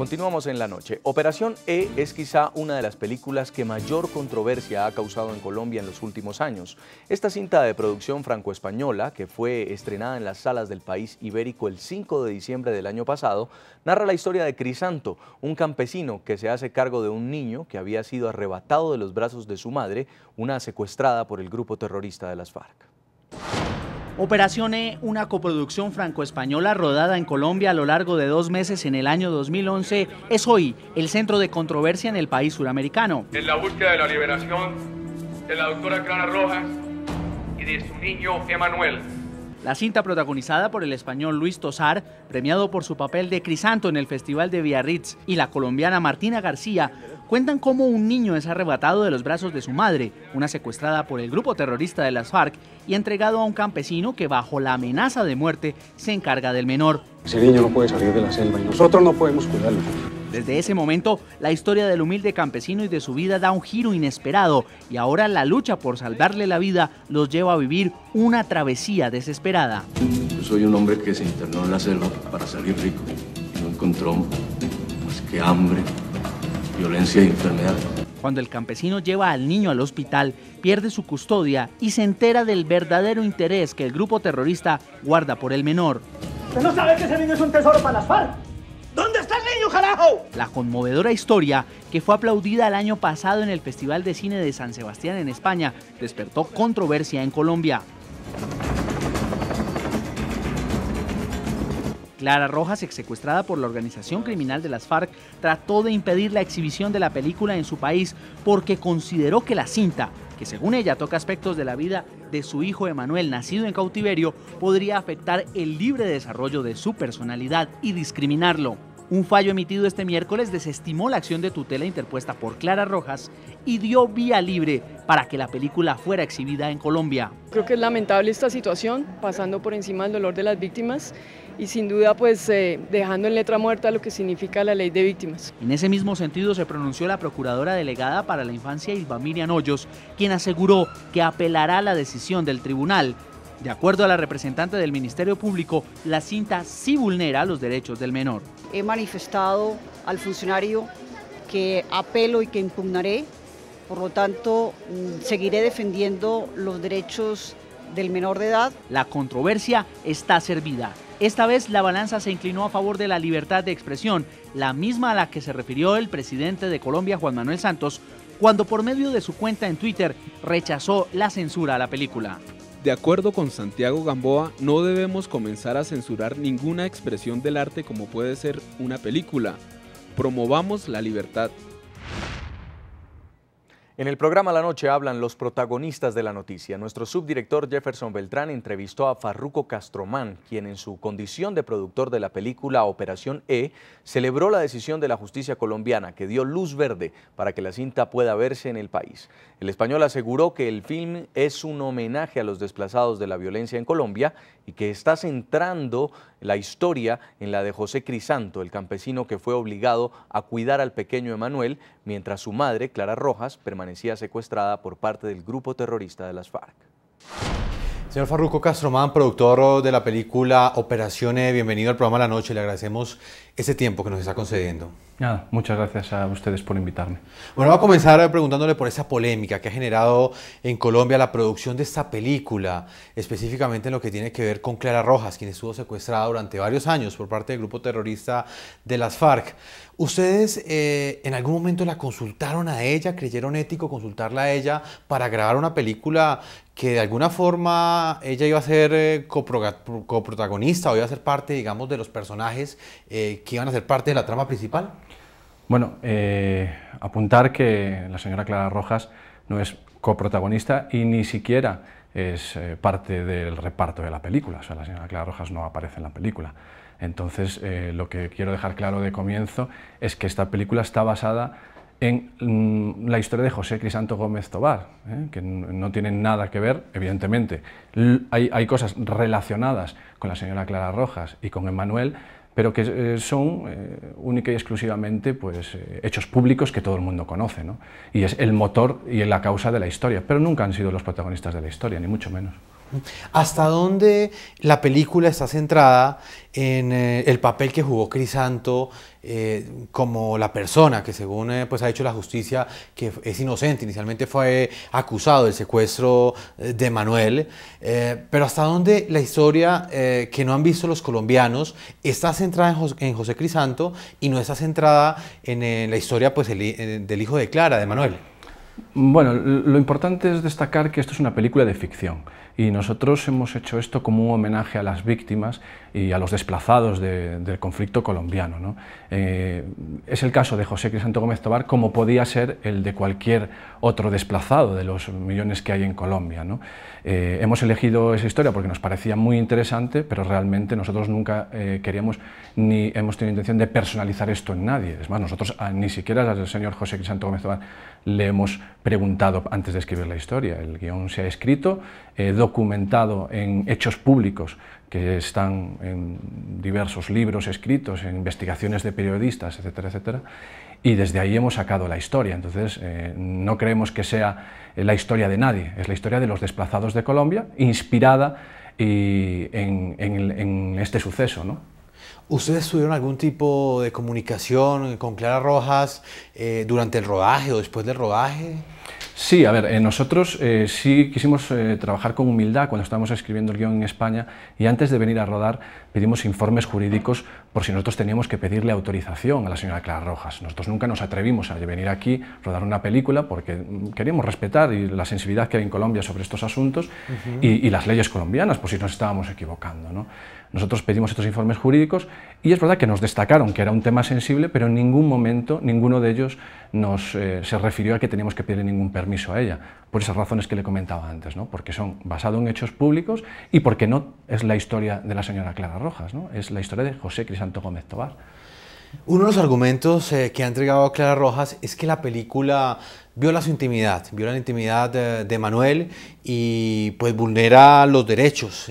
Continuamos en la noche. Operación E es quizá una de las películas que mayor controversia ha causado en Colombia en los últimos años. Esta cinta de producción franco-española, que fue estrenada en las salas del país ibérico el 5 de diciembre del año pasado, narra la historia de Crisanto, un campesino que se hace cargo de un niño que había sido arrebatado de los brazos de su madre, una secuestrada por el grupo terrorista de las FARC. Operación E, una coproducción franco-española rodada en Colombia a lo largo de 2 meses en el año 2011, es hoy el centro de controversia en el país suramericano. En la búsqueda de la liberación de la doctora Clara Rojas y de su niño Emanuel. La cinta, protagonizada por el español Luis Tosar, premiado por su papel de Crisanto en el Festival de Biarritz, y la colombiana Martina García, cuentan cómo un niño es arrebatado de los brazos de su madre, una secuestrada por el grupo terrorista de las FARC, y entregado a un campesino que, bajo la amenaza de muerte, se encarga del menor. Ese niño no puede salir de la selva y nosotros no podemos cuidarlo. Desde ese momento, la historia del humilde campesino y de su vida da un giro inesperado, y ahora la lucha por salvarle la vida los lleva a vivir una travesía desesperada. Yo soy un hombre que se internó en la selva para salir rico y no encontró más que hambre, violencia y enfermedad. Cuando el campesino lleva al niño al hospital, pierde su custodia y se entera del verdadero interés que el grupo terrorista guarda por el menor. ¿Usted no sabe que ese niño es un tesoro para las FARC? ¿Dónde está el niño, carajo? La conmovedora historia, que fue aplaudida el año pasado en el Festival de Cine de San Sebastián en España, despertó controversia en Colombia. Clara Rojas, ex secuestrada por la organización criminal de las FARC, trató de impedir la exhibición de la película en su país porque consideró que la cinta, que según ella toca aspectos de la vida de su hijo Emanuel, nacido en cautiverio, podría afectar el libre desarrollo de su personalidad y discriminarlo. Un fallo emitido este miércoles desestimó la acción de tutela interpuesta por Clara Rojas y dio vía libre para que la película fuera exhibida en Colombia. Creo que es lamentable esta situación, pasando por encima del dolor de las víctimas y sin duda pues dejando en letra muerta lo que significa la ley de víctimas. En ese mismo sentido se pronunció la procuradora delegada para la infancia Ilva Miriam Hoyos, quien aseguró que apelará a la decisión del tribunal. De acuerdo a la representante del Ministerio Público, la cinta sí vulnera los derechos del menor. He manifestado al funcionario que apelo y que impugnaré, por lo tanto seguiré defendiendo los derechos del menor de edad. La controversia está servida. Esta vez la balanza se inclinó a favor de la libertad de expresión, la misma a la que se refirió el presidente de Colombia, Juan Manuel Santos, cuando por medio de su cuenta en Twitter rechazó la censura a la película. De acuerdo con Santiago Gamboa, no debemos comenzar a censurar ninguna expresión del arte como puede ser una película. Promovamos la libertad. En el programa La Noche hablan los protagonistas de la noticia. Nuestro subdirector Jefferson Beltrán entrevistó a Farruko Castromán, quien en su condición de productor de la película Operación E, celebró la decisión de la justicia colombiana que dio luz verde para que la cinta pueda verse en el país. El español aseguró que el film es un homenaje a los desplazados de la violencia en Colombia y que está centrando la historia en la de José Crisanto, el campesino que fue obligado a cuidar al pequeño Emanuel, mientras su madre, Clara Rojas, permanecía secuestrada por parte del grupo terrorista de las FARC. Señor Farruko Castromán, productor de la película Operación E, bienvenido al programa La Noche, le agradecemos ese tiempo que nos está concediendo. Nada, muchas gracias a ustedes por invitarme. Bueno, voy a comenzar preguntándole por esa polémica que ha generado en Colombia la producción de esta película, específicamente en lo que tiene que ver con Clara Rojas, quien estuvo secuestrada durante varios años por parte del grupo terrorista de las FARC. ¿Ustedes en algún momento la consultaron a ella, creyeron ético consultarla a ella para grabar una película que de alguna forma ella iba a ser coprotagonista o iba a ser parte, digamos, de los personajes que iban a ser parte de la trama principal? Bueno, apuntar que la señora Clara Rojas no es coprotagonista y ni siquiera es parte del reparto de la película. O sea, la señora Clara Rojas no aparece en la película. Entonces, lo que quiero dejar claro de comienzo es que esta película está basada en la historia de José Crisanto Gómez Tobar, que no tienen nada que ver, evidentemente. Hay cosas relacionadas con la señora Clara Rojas y con Emanuel, pero que son única y exclusivamente pues, hechos públicos que todo el mundo conoce, ¿no? Y es el motor y la causa de la historia, pero nunca han sido los protagonistas de la historia, ni mucho menos. ¿Hasta dónde la película está centrada en el papel que jugó Crisanto como la persona que, según pues ha dicho la justicia, que es inocente? Inicialmente fue acusado del secuestro de Manuel, pero ¿hasta dónde la historia que no han visto los colombianos está centrada en José Crisanto y no está centrada en la historia pues, del hijo de Clara, de Manuel? Bueno, lo importante es destacar que esto es una película de ficción y nosotros hemos hecho esto como un homenaje a las víctimas y a los desplazados del conflicto colombiano, ¿no? Es el caso de José Crisanto Gómez Tobar como podía ser el de cualquier otro desplazado de los millones que hay en Colombia, ¿no? Hemos elegido esa historia porque nos parecía muy interesante, pero realmente nosotros nunca queríamos ni hemos tenido intención de personalizar esto en nadie. Es más, nosotros ni siquiera al señor José Crisanto Gómez Tobar le hemos preguntado antes de escribir la historia. El guión se ha escrito, documentado en hechos públicos que están en diversos libros escritos, en investigaciones de periodistas, etcétera, etcétera, y desde ahí hemos sacado la historia. Entonces, no creemos que sea la historia de nadie, es la historia de los desplazados de Colombia, inspirada en este suceso, ¿no? ¿Ustedes tuvieron algún tipo de comunicación con Clara Rojas durante el rodaje o después del rodaje? Sí, a ver, nosotros sí quisimos trabajar con humildad cuando estábamos escribiendo el guión en España y antes de venir a rodar pedimos informes jurídicos por si nosotros teníamos que pedirle autorización a la señora Clara Rojas. Nosotros nunca nos atrevimos a venir aquí, rodar una película porque queríamos respetar la sensibilidad que hay en Colombia sobre estos asuntos y las leyes colombianas, por si nos estábamos equivocando, ¿no? Nosotros pedimos estos informes jurídicos y es verdad que nos destacaron que era un tema sensible, pero en ningún momento ninguno de ellos se refirió a que teníamos que pedirle ningún permiso a ella, por esas razones que le comentaba antes, ¿no? Porque son basados en hechos públicos y porque no es la historia de la señora Clara Rojas, ¿no? Es la historia de José Crisanto Gómez Tobar. Uno de los argumentos que ha entregado Clara Rojas es que la película viola su intimidad, viola la intimidad de Manuel y pues vulnera los derechos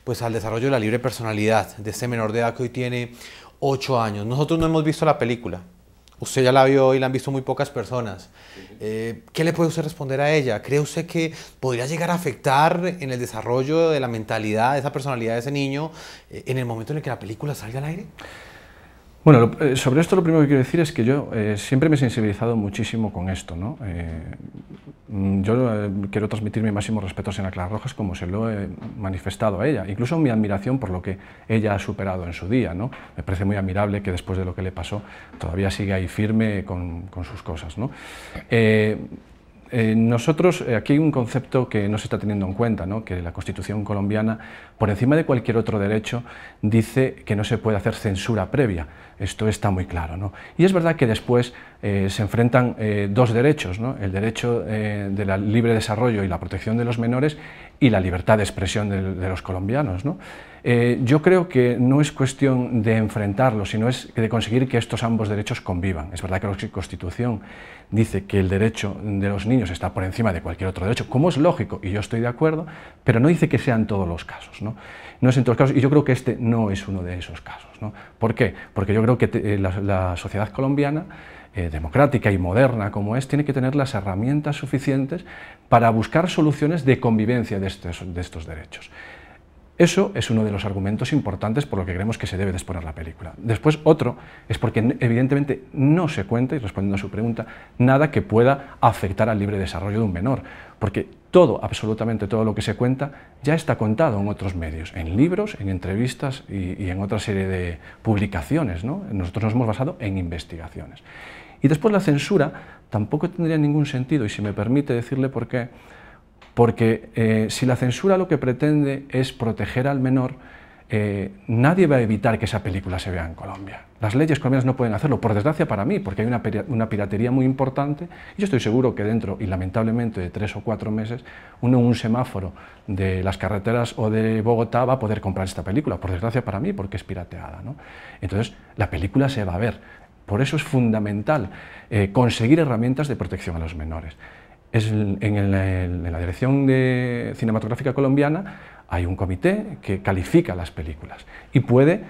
pues al desarrollo de la libre personalidad de este menor de edad que hoy tiene 8 años. Nosotros no hemos visto la película, usted ya la vio y la han visto muy pocas personas. ¿Qué le puede usted responder a ella? ¿Cree usted que podría llegar a afectar en el desarrollo de la mentalidad, de esa personalidad de ese niño en el momento en el que la película salga al aire? Bueno, sobre esto lo primero que quiero decir es que yo siempre me he sensibilizado muchísimo con esto, ¿no? Yo quiero transmitir mi máximo respeto a señora Clara Rojas como se lo he manifestado a ella, incluso mi admiración por lo que ella ha superado en su día, ¿no? Me parece muy admirable que después de lo que le pasó todavía siga ahí firme con sus cosas, ¿no? Nosotros, aquí hay un concepto que no se está teniendo en cuenta, ¿no? Que la Constitución colombiana, por encima de cualquier otro derecho, dice que no se puede hacer censura previa. Esto está muy claro, ¿no? Y es verdad que después se enfrentan dos derechos, ¿no? El derecho de la libre desarrollo y la protección de los menores y la libertad de expresión de los colombianos, ¿no? Yo creo que no es cuestión de enfrentarlos, sino es de conseguir que estos ambos derechos convivan. Es verdad que la Constitución dice que el derecho de los niños está por encima de cualquier otro derecho, como es lógico, y yo estoy de acuerdo, pero no dice que sean todos los casos, ¿no? No es en todos los casos, y yo creo que este no es uno de esos casos, ¿no? ¿Por qué? Porque yo creo que la sociedad colombiana, democrática y moderna como es, tiene que tener las herramientas suficientes para buscar soluciones de convivencia de estos derechos. Eso es uno de los argumentos importantes por lo que creemos que se debe de exponer la película. Después, otro es porque evidentemente no se cuenta, y respondiendo a su pregunta, nada que pueda afectar al libre desarrollo de un menor, porque todo, absolutamente todo lo que se cuenta ya está contado en otros medios, en libros, en entrevistas y en otra serie de publicaciones, ¿no? Nosotros nos hemos basado en investigaciones. Y después la censura tampoco tendría ningún sentido, y si me permite decirle por qué. Porque si la censura lo que pretende es proteger al menor, nadie va a evitar que esa película se vea en Colombia. Las leyes colombianas no pueden hacerlo, por desgracia para mí, porque hay una piratería muy importante, y yo estoy seguro que dentro, y lamentablemente, de 3 o 4 meses, uno en un semáforo de las carreteras o de Bogotá va a poder comprar esta película, por desgracia para mí, porque es pirateada, ¿no? Entonces, la película se va a ver. Por eso es fundamental conseguir herramientas de protección a los menores. En la Dirección Cinematográfica Colombiana hay un comité que califica las películas y puede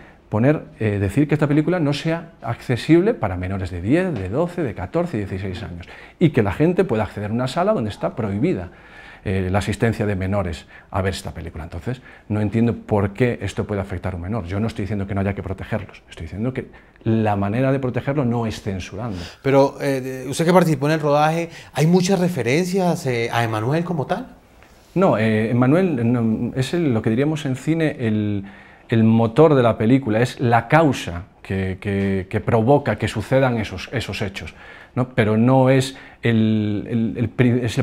decir que esta película no sea accesible para menores de 10, de 12, de 14 y 16 años y que la gente pueda acceder a una sala donde está prohibida. la asistencia de menores a ver esta película. Entonces, no entiendo por qué esto puede afectar a un menor. Yo no estoy diciendo que no haya que protegerlos, estoy diciendo que la manera de protegerlo no es censurando. Pero usted que participó en el rodaje, ¿hay muchas referencias a Emmanuel como tal? No, Emmanuel es lo que diríamos en cine el motor de la película, es la causa que provoca que sucedan esos hechos, ¿no? Pero no es el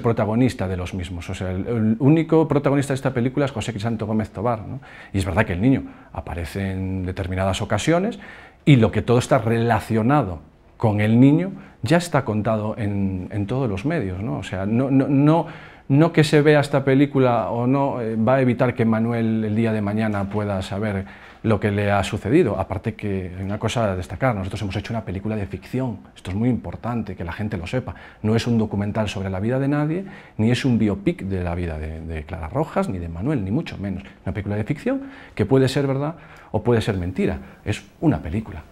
protagonista de los mismos. O sea, el único protagonista de esta película es José Crisanto Gómez Tobar, ¿no? Y es verdad que el niño aparece en determinadas ocasiones y lo que todo está relacionado con el niño ya está contado en todos los medios, ¿no? O sea, no que se vea esta película o no va a evitar que Manuel el día de mañana pueda saber lo que le ha sucedido. Aparte que hay una cosa a destacar, nosotros hemos hecho una película de ficción, esto es muy importante que la gente lo sepa, no es un documental sobre la vida de nadie, ni es un biopic de la vida de Clara Rojas, ni de Manuel, ni mucho menos. Una película de ficción que puede ser verdad o puede ser mentira, es una película.